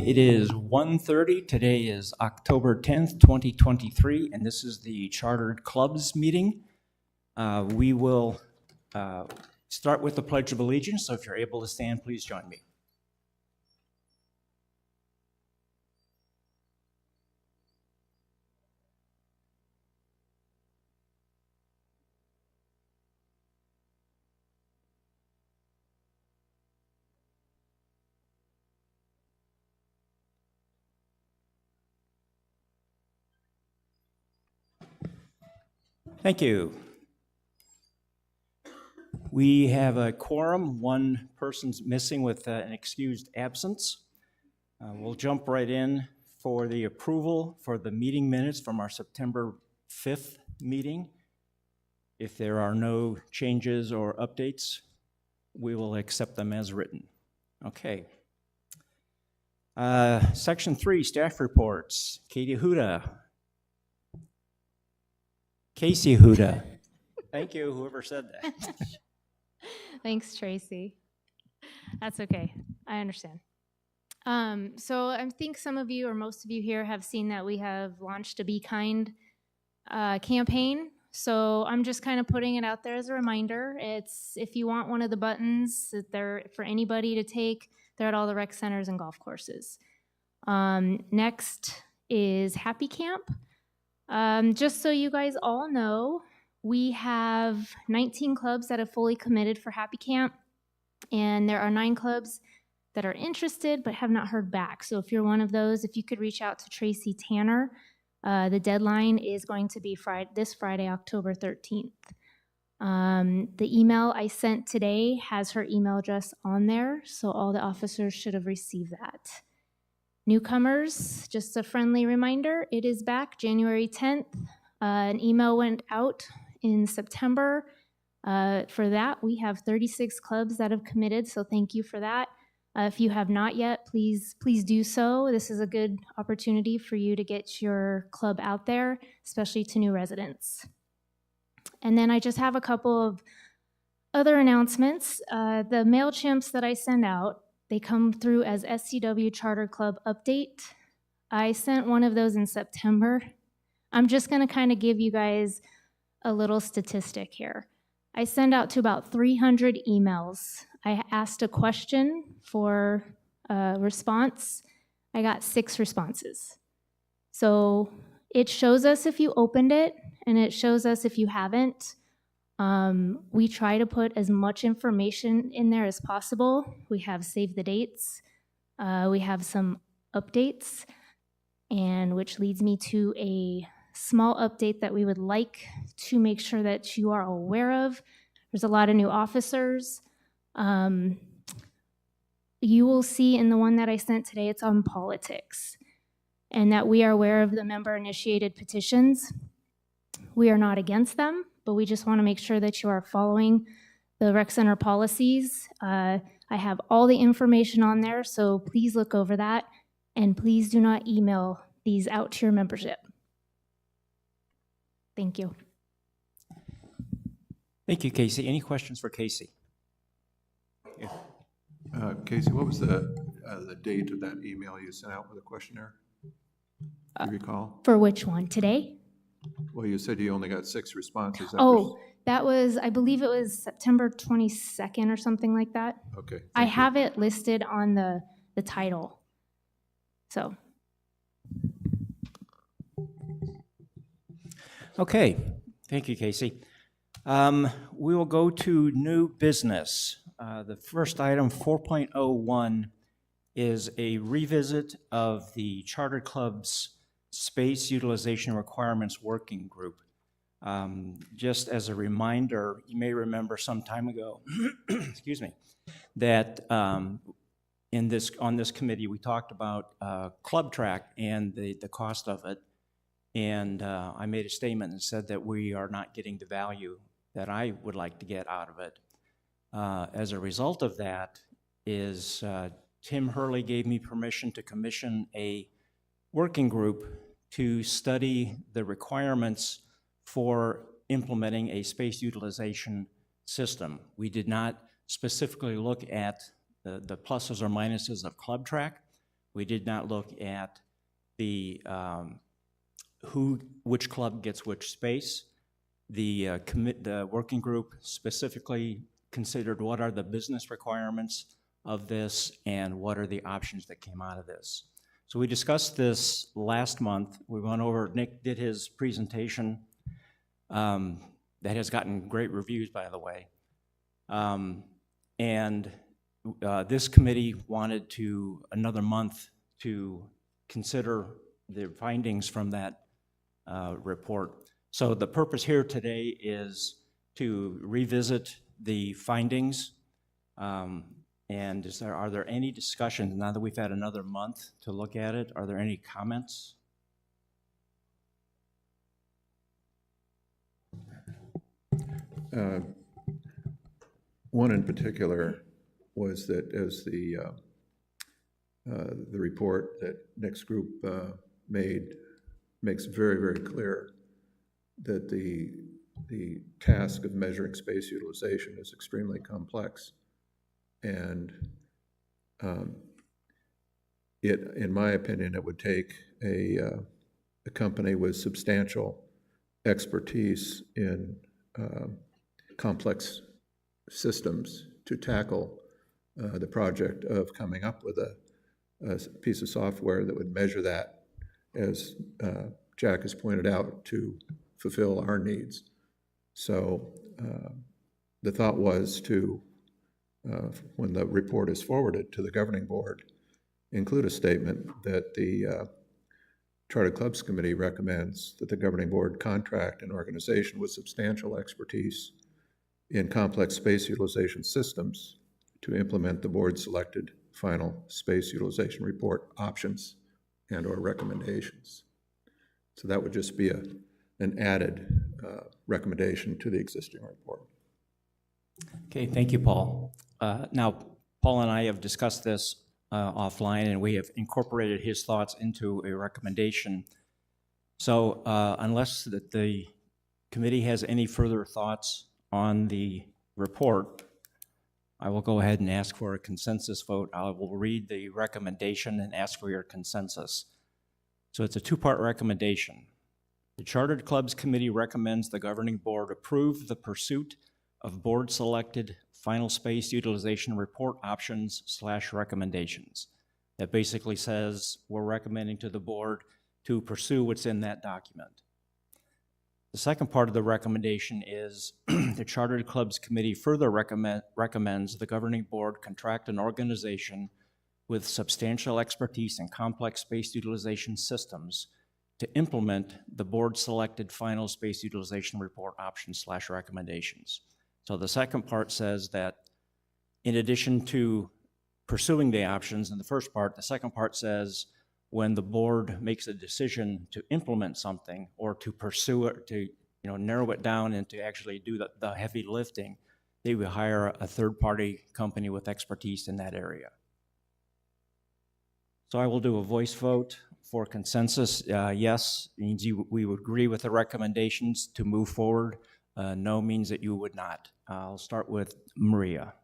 It is 1:30. Today is October 10th, 2023, and this is the Chartered Clubs meeting. We will start with the Pledge of Allegiance, so if you're able to stand, please join me. Thank you. We have a quorum. One person's missing with an excused absence. We'll jump right in for the approval for the meeting minutes from our September 5th meeting. If there are no changes or updates, we will accept them as written. Okay. Section 3, staff reports. Casey Huda. Thank you, whoever said that. Thanks, Tracy. That's okay. I understand. So I think some of you or most of you here have seen that we have launched a Be Kind campaign. So I'm just kind of putting it out there as a reminder. It's if you want one of the buttons, they're for anybody to take. They're at all the rec centers and golf courses. Next is Happy Camp. Just so you guys all know, we have 19 clubs that have fully committed for Happy Camp, and there are 9 clubs that are interested but have not heard back. So if you're one of those, if you could reach out to Tracy Tanner, the deadline is going to be this Friday, October 13th. The email I sent today has her email address on there, so all the officers should have received that. Newcomers, just a friendly reminder, it is back January 10th. An email went out in September. For that, we have 36 clubs that have committed, so thank you for that. If you have not yet, please do so. This is a good opportunity for you to get your club out there, especially to new residents. And then I just have a couple of other announcements. The MailChimps that I send out, they come through as SCW Charter Club Update. I sent one of those in September. I'm just going to kind of give you guys a little statistic here. I send out to about 300 emails. I asked a question for a response. I got 6 responses. So it shows us if you opened it, and it shows us if you haven't. We try to put as much information in there as possible. We have save the dates. We have some updates, and which leads me to a small update that we would like to make sure that you are aware of. There's a lot of new officers. You will see in the one that I sent today, it's on politics, and that we are aware of the member-initiated petitions. We are not against them, but we just want to make sure that you are following the rec center policies. I have all the information on there, so please look over that, and please do not email these out to your membership. Thank you. Thank you, Casey. Any questions for Casey? Yeah. Casey, what was the date of that email you sent out with a questionnaire? Do you recall? For which one? Today? Well, you said you only got 6 responses. That was, I believe it was September 22nd or something like that. Okay. I have it listed on the title. So. Okay. Thank you, Casey. We will go to new business. The first item, 4.01, is a revisit of the Charter Club's Space Utilization Requirements Working Group. Just as a reminder, you may remember some time ago, excuse me, that on this committee we talked about Club Track and the cost of it, and I made a statement and said that we are not getting the value that I would like to get out of it. As a result of that is Tim Hurley gave me permission to commission a working group to study the requirements for implementing a space utilization system. We did not specifically look at the pluses or minuses of Club Track. We did not look at the which club gets which space. The working group specifically considered what are the business requirements of this and what are the options that came out of this. So we discussed this last month. We went over, Nick did his presentation that has gotten great reviews, by the way. This committee wanted another month to consider the findings from that report. So the purpose here today is to revisit the findings. And are there any discussions, now that we've had another month to look at it, are there any comments? One in particular was that as the report that Nick's group made makes very, very clear that the task of measuring space utilization is extremely complex. And in my opinion, it would take a company with substantial expertise in complex systems to tackle the project of coming up with a piece of software that would measure that, as Jack has pointed out, to fulfill our needs. So the thought was to, when the report is forwarded to the governing board, include a statement that the Chartered Clubs Committee recommends that the governing board contract an organization with substantial expertise in complex space utilization systems to implement the board selected final space utilization report options and or recommendations. So that would just be an added recommendation to the existing report. Okay, thank you, Paul. Now, Paul and I have discussed this offline, and we have incorporated his thoughts into a recommendation. So unless the committee has any further thoughts on the report, I will go ahead and ask for a consensus vote. I will read the recommendation and ask for your consensus. So it's a two-part recommendation. The Chartered Clubs Committee recommends the governing board approve the pursuit of board-selected final space utilization report options / recommendations. That basically says we're recommending to the board to pursue what's in that document. The second part of the recommendation is the Chartered Clubs Committee further recommends the governing board contract an organization with substantial expertise in complex space utilization systems to implement the board-selected final space utilization report options / recommendations. So the second part says that in addition to pursuing the options in the first part, the second part says when the board makes a decision to implement something or to pursue it, to narrow it down and to actually do the heavy lifting, they will hire a third-party company with expertise in that area. So I will do a voice vote for consensus. Yes means we would agree with the recommendations to move forward. No means that you would not. I'll start with Maria.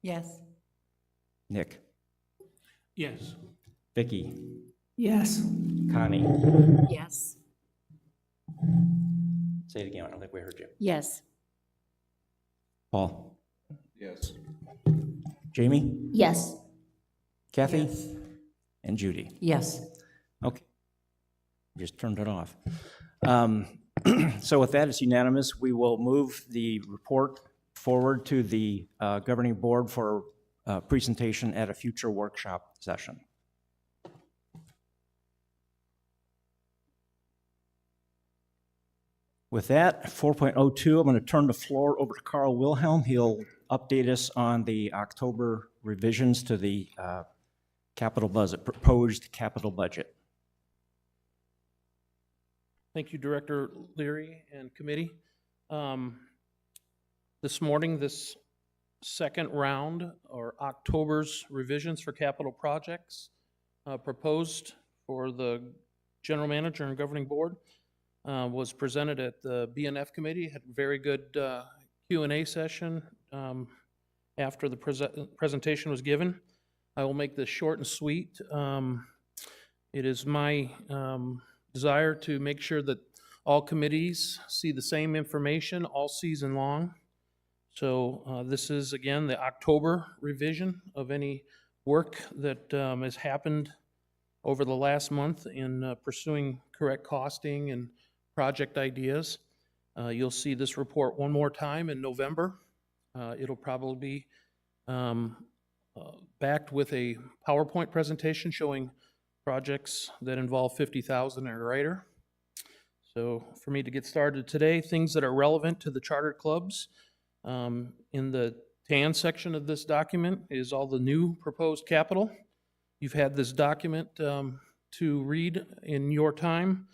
Yes. Nick. Yes. Vicki. Yes. Connie. Yes. Say it again. I don't think we heard you. Yes. Paul. Yes. Jamie. Yes. Kathy. Yes. And Judy. Yes. Okay. Just turned it off. So with that, it's unanimous. We will move the report forward to the governing board for presentation at a future workshop session. With that, 4.02, I'm going to turn the floor over to Carl Wilhelm. He'll update us on the October revisions to the capital budget, proposed capital budget. Thank you, Director Leary and committee. This morning, this second round, or October's revisions for capital projects proposed for the general manager and governing board was presented at the BNF committee. Had a very good Q&A session after the presentation was given. I will make this short and sweet. It is my desire to make sure that all committees see the same information all season long. So this is, again, the October revision of any work that has happened over the last month in pursuing correct costing and project ideas. You'll see this report one more time in November. It'll probably be backed with a PowerPoint presentation showing projects that involve 50,000 or greater. So for me to get started today, things that are relevant to the charter clubs. In the tan section of this document is all the new proposed capital. You've had this document to read in your time.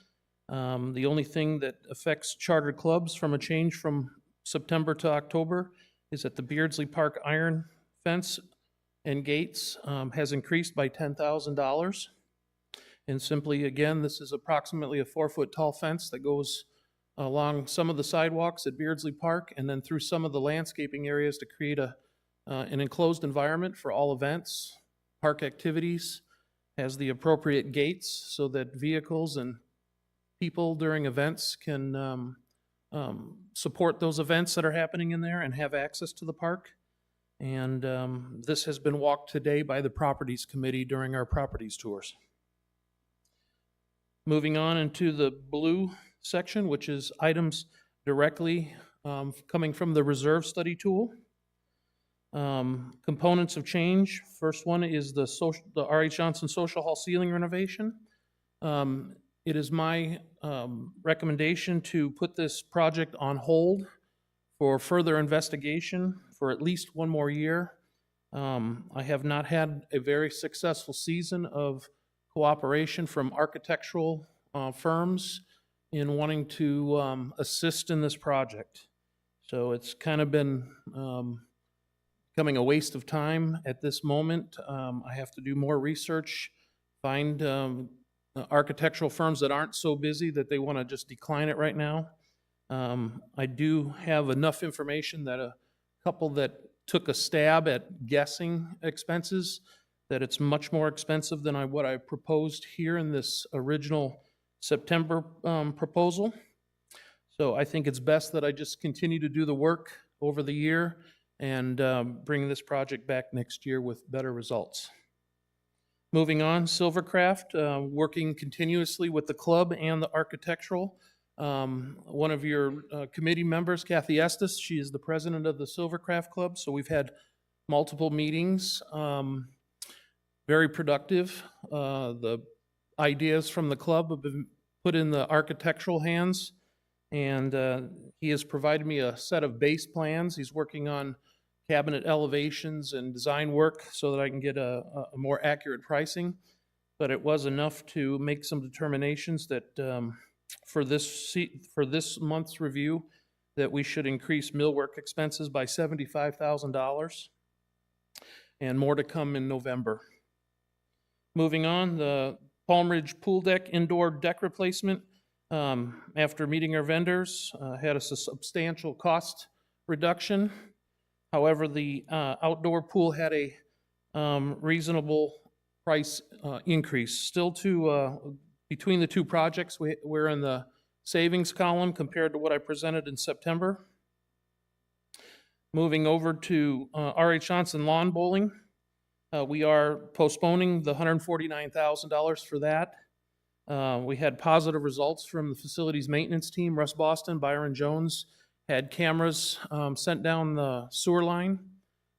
The only thing that affects charter clubs from a change from September to October is that the Beardsley Park iron fence and gates has increased by $10,000. And simply, again, this is approximately a 4-foot tall fence that goes along some of the sidewalks at Beardsley Park and then through some of the landscaping areas to create an enclosed environment for all events, park activities, has the appropriate gates so that vehicles and people during events can support those events that are happening in there and have access to the park. And this has been walked today by the Properties Committee during our properties tours. Moving on into the blue section, which is items directly coming from the reserve study tool. Components of change. First one is the R.H. Johnson Social Hall ceiling renovation. It is my recommendation to put this project on hold for further investigation for at least one more year. I have not had a very successful season of cooperation from architectural firms in wanting to assist in this project. So it's kind of been becoming a waste of time at this moment. I have to do more research, find architectural firms that aren't so busy that they want to just decline it right now. I do have enough information that a couple that took a stab at guessing expenses, that it's much more expensive than what I proposed here in this original September proposal. So I think it's best that I just continue to do the work over the year and bring this project back next year with better results. Moving on, Silvercraft, working continuously with the club and the architectural. One of your committee members, Kathy Estes, she is the president of the Silvercraft Club, so we've had multiple meetings, very productive. The ideas from the club have been put in the architectural hands, and he has provided me a set of base plans. He's working on cabinet elevations and design work so that I can get a more accurate pricing, but it was enough to make some determinations that for this month's review that we should increase millwork expenses by $75,000, and more to come in November. Moving on, the Palm Ridge Pool Deck indoor deck replacement. After meeting our vendors, had a substantial cost reduction. However, the outdoor pool had a reasonable price increase. Still between the two projects, we're in the savings column compared to what I presented in September. Moving over to R.H. Johnson Lawn Bowling. We are postponing the $149,000 for that. We had positive results from the facilities maintenance team. Russ Boston, Byron Jones had cameras sent down the sewer line,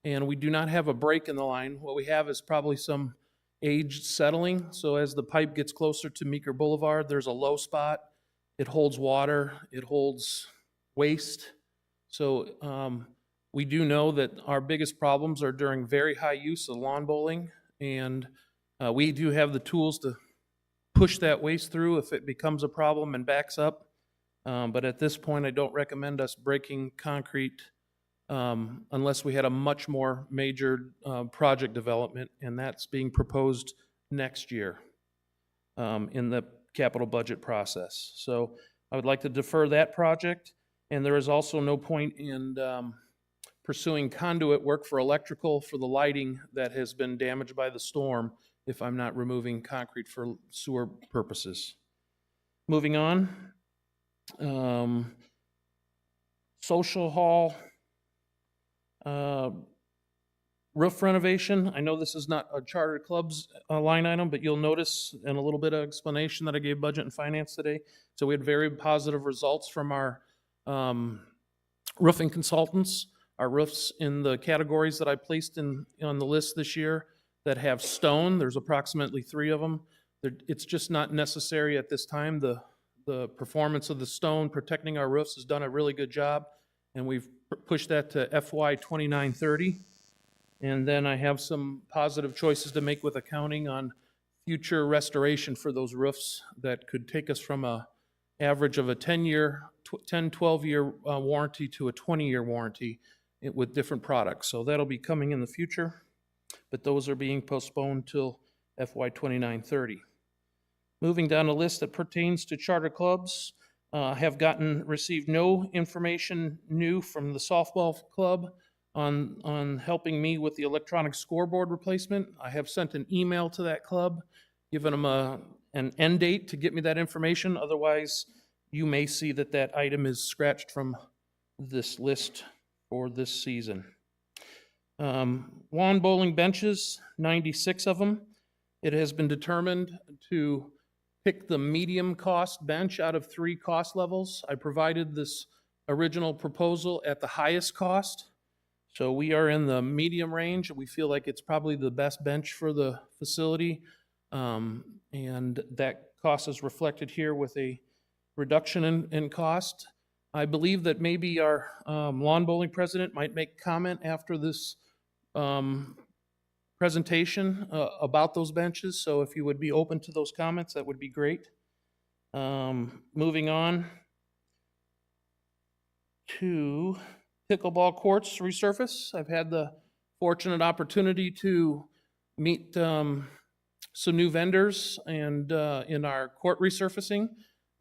and we do not have a break in the line. What we have is probably some aged settling. So as the pipe gets closer to Meeker Boulevard, there's a low spot. It holds water, it holds waste. So we do know that our biggest problems are during very high use of lawn bowling, and we do have the tools to push that waste through if it becomes a problem and backs up. But at this point, I don't recommend us breaking concrete unless we had a much more major project development, and that's being proposed next year in the capital budget process. So I would like to defer that project, and there is also no point in pursuing conduit work for electrical for the lighting that has been damaged by the storm if I'm not removing concrete for sewer purposes. Moving on. Social hall roof renovation. I know this is not a charter club's line item, but you'll notice in a little bit of explanation that I gave budget and finance today. So we had very positive results from our roofing consultants. Our roofs in the categories that I placed on the list this year that have stone, there's approximately 3 of them. It's just not necessary at this time. The performance of the stone protecting our roofs has done a really good job, and we've pushed that to FY 2930. And then I have some positive choices to make with accounting on future restoration for those roofs that could take us from a average of a 12-year warranty to a 20-year warranty with different products. So that'll be coming in the future, but those are being postponed till FY 2930. Moving down the list that pertains to charter clubs, have received no information new from the softball club on helping me with the electronic scoreboard replacement. I have sent an email to that club, giving them an end date to get me that information. Otherwise, you may see that item is scratched from this list for this season. Lawn bowling benches, 96 of them. It has been determined to pick the medium cost bench out of 3 cost levels. I provided this original proposal at the highest cost. So we are in the medium range. We feel like it's probably the best bench for the facility. And that cost is reflected here with a reduction in cost. I believe that maybe our lawn bowling president might make comment after this presentation about those benches. So if you would be open to those comments, that would be great. Moving on to pickleball courts resurface. I've had the fortunate opportunity to meet some new vendors and in our court resurfacing.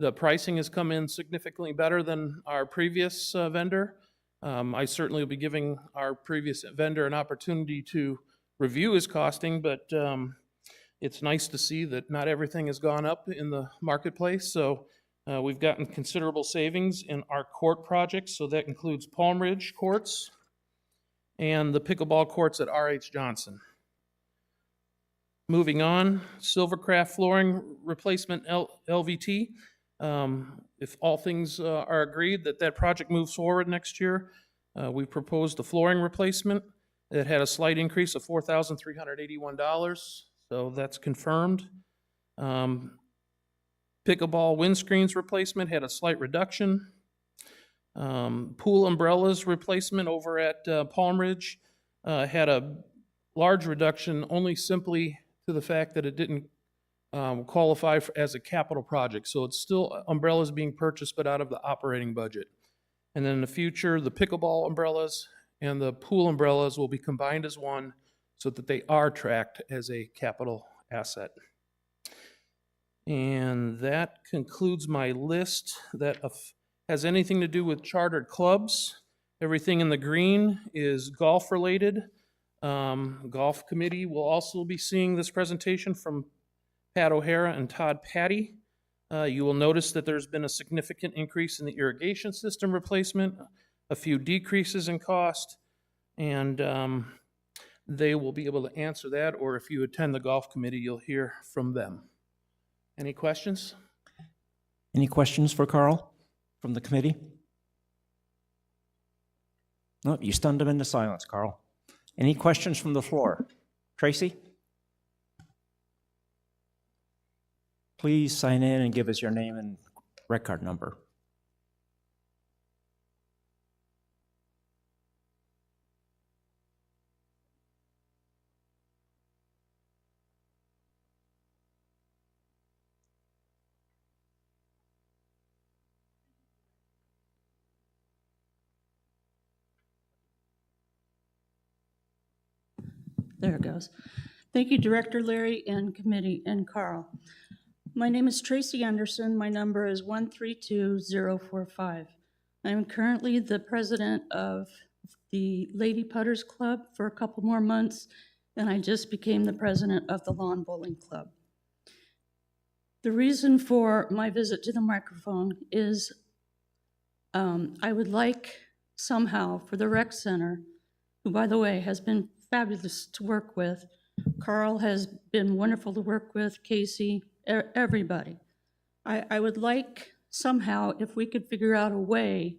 The pricing has come in significantly better than our previous vendor. I certainly will be giving our previous vendor an opportunity to review his costing, but it's nice to see that not everything has gone up in the marketplace. So we've gotten considerable savings in our court projects. So that includes Palm Ridge courts and the pickleball courts at R.H. Johnson. Moving on, Silvercraft flooring replacement LVT. If all things are agreed that project moves forward next year, we proposed a flooring replacement. It had a slight increase of $4,381, so that's confirmed. Pickleball windscreens replacement had a slight reduction. Pool umbrellas replacement over at Palm Ridge had a large reduction, only simply to the fact that it didn't qualify as a capital project. So it's still umbrellas being purchased, but out of the operating budget. And then in the future, the pickleball umbrellas and the pool umbrellas will be combined as one so that they are tracked as a capital asset. And that concludes my list that has anything to do with chartered clubs. Everything in the green is golf related. Golf committee will also be seeing this presentation from Pat O'Hara and Todd Patty. You will notice that there's been a significant increase in the irrigation system replacement, a few decreases in cost, and they will be able to answer that, or if you attend the golf committee, you'll hear from them. Any questions? Any questions for Carl from the committee? No, you stunned him into silence, Carl. Any questions from the floor? Tracy? Please sign in and give us your name and rec card number. There it goes. Thank you, Director Larry and committee and Carl. My name is Tracy Anderson. My number is 132045. I am currently the president of the Lady Putters Club for a couple more months, and I just became the president of the Lawn Bowling Club. The reason for my visit to the microphone is I would like somehow for the rec center, who, by the way, has been fabulous to work with. Carl has been wonderful to work with, Casey, everybody. I would like somehow if we could figure out a way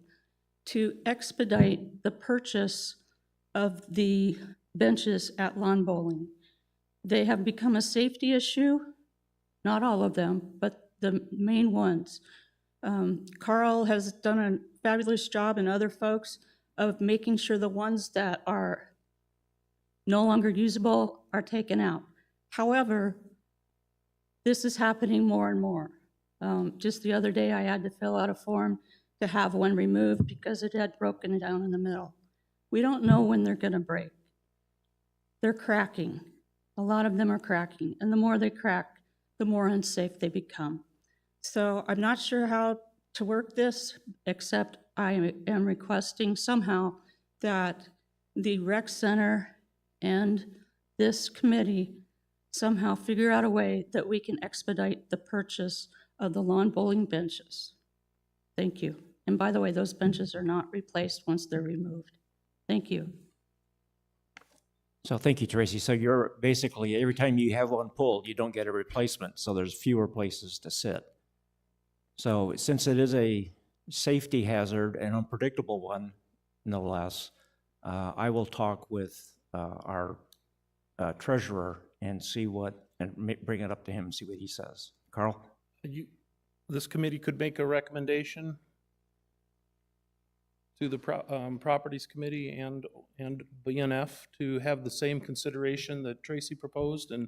to expedite the purchase of the benches at lawn bowling. They have become a safety issue, not all of them, but the main ones. Carl has done a fabulous job, and other folks, of making sure the ones that are no longer usable are taken out. However, this is happening more and more. Just the other day, I had to fill out a form to have one removed because it had broken down in the middle. We don't know when they're gonna break. They're cracking. A lot of them are cracking, and the more they crack, the more unsafe they become. So I'm not sure how to work this, except I am requesting somehow that the rec center and this committee somehow figure out a way that we can expedite the purchase of the lawn bowling benches. Thank you. And by the way, those benches are not replaced once they're removed. Thank you. So thank you, Tracy. So you're basically, every time you have one pulled, you don't get a replacement, so there's fewer places to sit. So since it is a safety hazard, an unpredictable one, no less, I will talk with our treasurer and see what, and bring it up to him and see what he says. Carl? This committee could make a recommendation to the Properties Committee and BNF to have the same consideration that Tracy proposed, and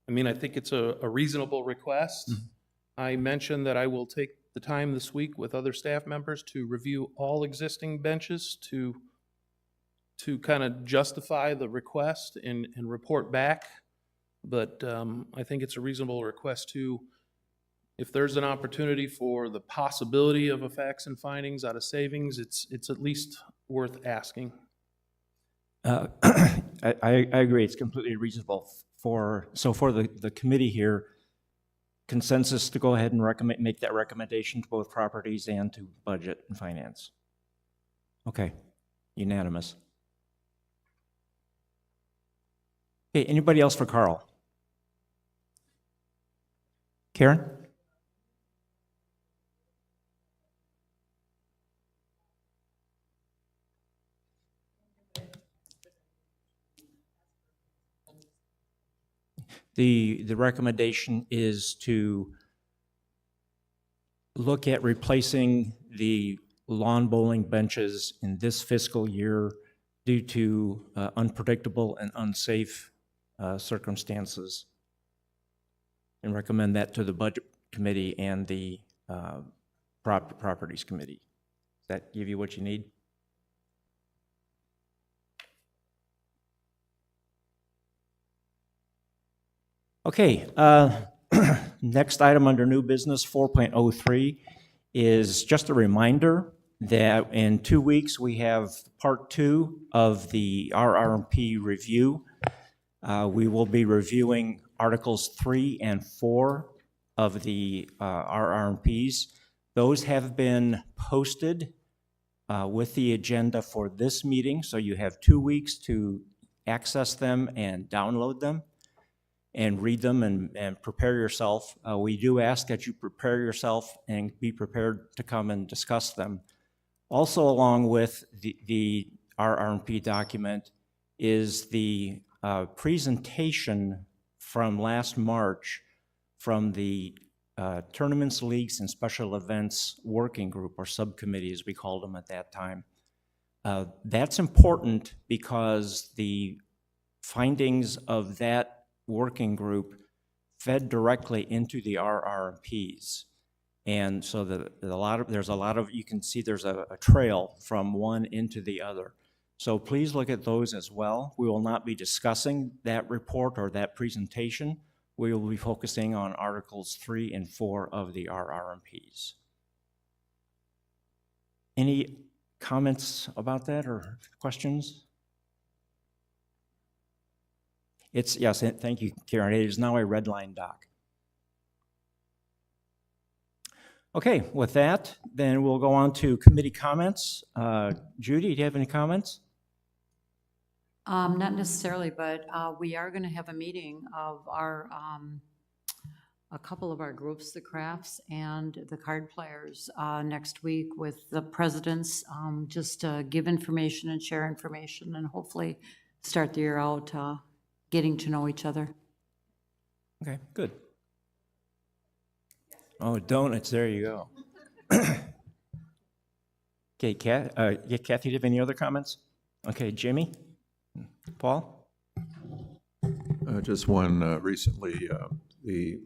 I mean, I think it's a reasonable request. Mm-hmm. I mentioned that I will take the time this week with other staff members to review all existing benches to kind of justify the request and report back. But I think it's a reasonable request to, if there's an opportunity for the possibility of facts and findings out of savings, it's at least worth asking. I agree. It's completely reasonable. For the committee here, consensus to go ahead and make that recommendation to both properties and to budget and finance. Okay, unanimous. Okay, anybody else for Carl? Karen? The recommendation is to look at replacing the lawn bowling benches in this fiscal year due to unpredictable and unsafe circumstances, and recommend that to the Budget Committee and the Properties Committee. Does that give you what you need? Okay, next item under new business 4.03 is just a reminder that in 2 weeks we have part 2 of the RR&P review. We will be reviewing Articles 3 and 4 of the RR&Ps. Those have been posted with the agenda for this meeting, so you have 2 weeks to access them and download them and read them and prepare yourself. We do ask that you prepare yourself and be prepared to come and discuss them. Also, along with the RR&P document is the presentation from last March from the Tournaments, Leagues, and Special Events Working Group, or subcommittee as we called them at that time. That's important because the findings of that working group fed directly into the RR&Ps. And so there's a lot of, you can see there's a trail from one into the other. So please look at those as well. We will not be discussing that report or that presentation. We will be focusing on Articles 3 and 4 of the RR&Ps. Any comments about that or questions? It's, yes, thank you, Karen. It is now a red line dock. Okay, with that, then we'll go on to committee comments. Judy, do you have any comments? Not necessarily, but we are going to have a meeting of our, a couple of our groups, the crafts and the card players, next week with the presidents, just to give information and share information and hopefully start the year out getting to know each other. Okay, good. Oh, donuts, there you go. Okay, yeah, Kathy, do you have any other comments? Okay, Jimmy? Paul? Just one, recently, the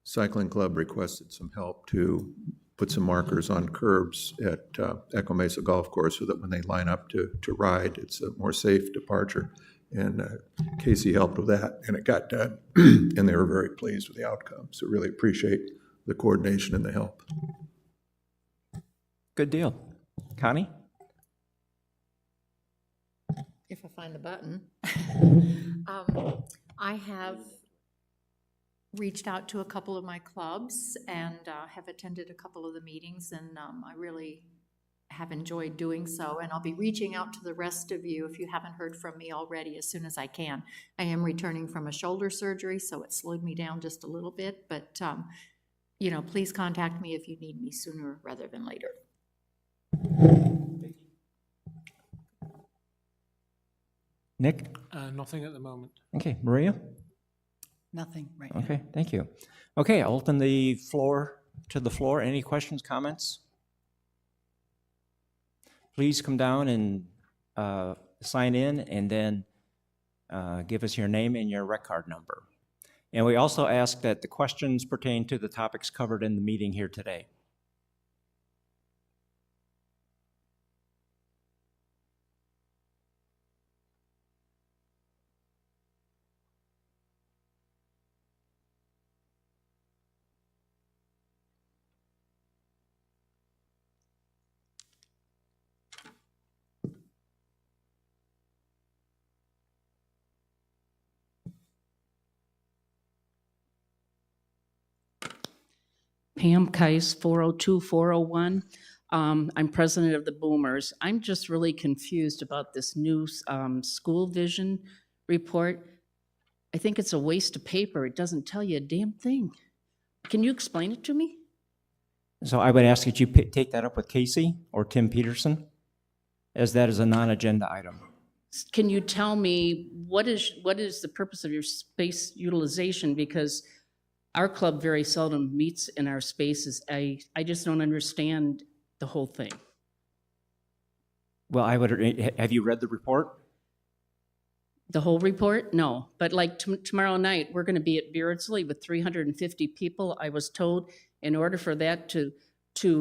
cycling club requested some help to put some markers on curbs at Echo Mesa Golf Course so that when they line up to ride, it's a more safe departure. And Casey helped with that, and it got done, and they were very pleased with the outcome. So really appreciate the coordination and the help. Good deal. Connie? If I find the button. I have reached out to a couple of my clubs and have attended a couple of the meetings, and I really have enjoyed doing so, and I'll be reaching out to the rest of you if you haven't heard from me already as soon as I can. I am returning from a shoulder surgery, so it slowed me down just a little bit, but you know, please contact me if you need me sooner rather than later. Nick? Nothing at the moment. Okay, Maria? Nothing right now. Okay, thank you. Okay, I'll open the floor to the floor. Any questions, comments? Please come down and sign in and then give us your name and your rec card number. And we also ask that the questions pertain to the topics covered in the meeting here today. Pam Keiss, 402-401. I'm president of the Boomers. I'm just really confused about this new school vision report. I think it's a waste of paper. It doesn't tell you a damn thing. Can you explain it to me? So I would ask that you take that up with Casey or Tim Peterson, as that is a non-agenda item. Can you tell me what is the purpose of your space utilization? Because our club very seldom meets in our spaces. I just don't understand the whole thing. Well, have you read the report? The whole report? No. But like tomorrow night, we're going to be at Beardsley with 350 people. I was told in order for that to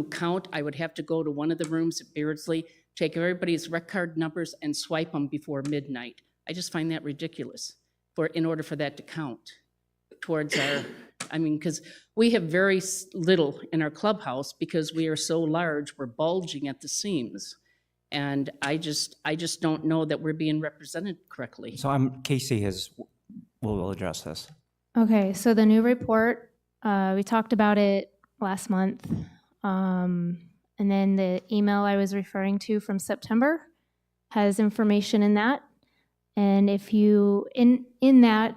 count, I would have to go to one of the rooms at Beardsley, take everybody's rec card numbers and swipe them before midnight. I just find that ridiculous in order for that to count towards our, I mean, because we have very little in our clubhouse because we are so large, we're bulging at the seams. And I just don't know that we're being represented correctly. So Casey will address this. Okay, so the new report, we talked about it last month. And then the email I was referring to from September has information in that. And if you, in that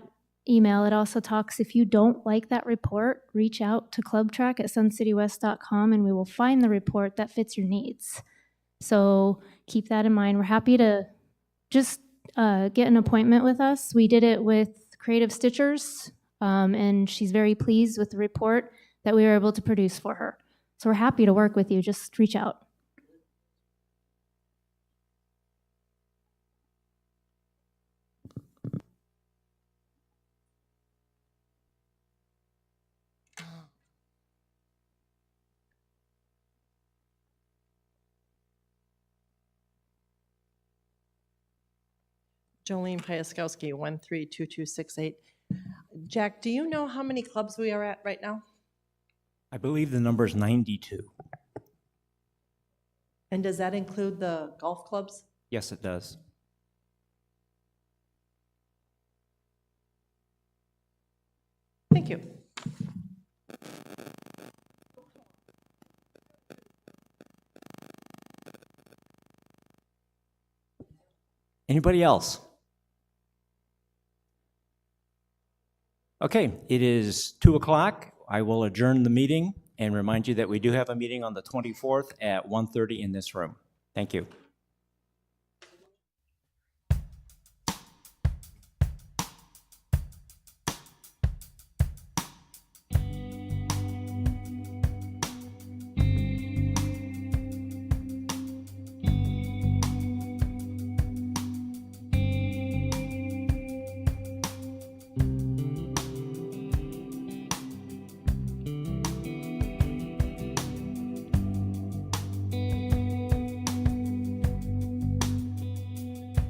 email, it also talks, if you don't like that report, reach out to clubtrack@suncitywest.com and we will find the report that fits your needs. So keep that in mind. We're happy to just get an appointment with us. We did it with Creative Stitchers, and she's very pleased with the report that we were able to produce for her. So we're happy to work with you. Just reach out. Jolene Piaskowski, 132268. Jack, do you know how many clubs we are at right now? I believe the number is 92. And does that include the golf clubs? Yes, it does. Thank you. Anybody else? Okay, it is 2 o'clock. I will adjourn the meeting and remind you that we do have a meeting on the 24th at 1:30 in this room. Thank you.